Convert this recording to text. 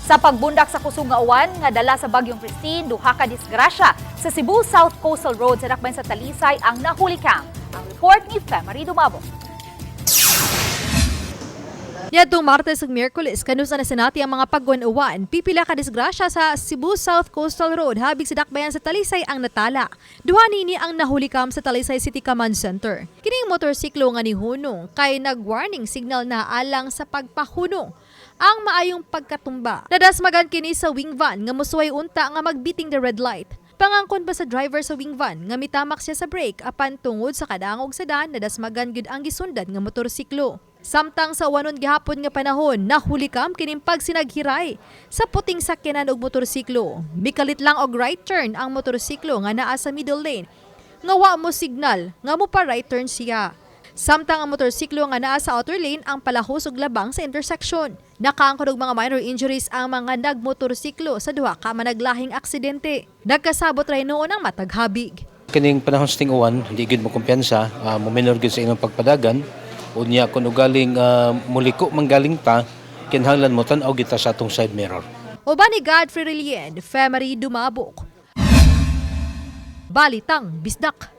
Sa pagbundak sa kusog nga uwan nga dala sa bagyong Christine, duha ka disgrasya sa Cebu South Coastal Road sa dakbayan sa Talisay ang nahulikang. Ang report ni Femari Dumabo. Yadtong Martes ug Miyerkules kanusa na sinati ang mga pagwan-uwan, pipila ka disgrasya sa Cebu South Coastal Road habig sa dakbayan sa Talisay ang natala. Duha nini ang nahulikam sa Talisay City Command Center. Kining motorsiklo nga nihunong kay nag-warning signal na alang sa pagpahunong ang maayong pagkatumba. Nadasmagan kini sa wing van nga mosuway unta nga magbiting the red light. Pangangkon ba sa driver sa wing van nga mitamak siya sa brake apan tungod sa kadangog sa daan nadasmagan gyud ang gisundan nga motorsiklo. Samtang sa wanon gihapon nga panahon, nahulikam kining pagsinaghiray sa puting sakyanan og motorsiklo. Mikalit lang og right turn ang motorsiklo nga naa sa middle lane. Nga wa mo signal nga mo pa right turn siya. Samtang ang motorsiklo nga naa sa outer lane ang palahos og labang sa intersection. Nakaangkon og mga minor injuries ang mga nagmotorsiklo sa duha ka managlahing aksidente. Nagkasabot ray noon ang matag habig. Kining panahon sa ting-uwan, hindi gid mo kumpiyansa, mominor gid sa inyong pagpadagan. Unya kung galing muliko manggaling pa, kinahanglan mo tan-aw kita sa atong side mirror. Uban ni Godfrey Relien, Femari Dumabok. Balitang Bisdak.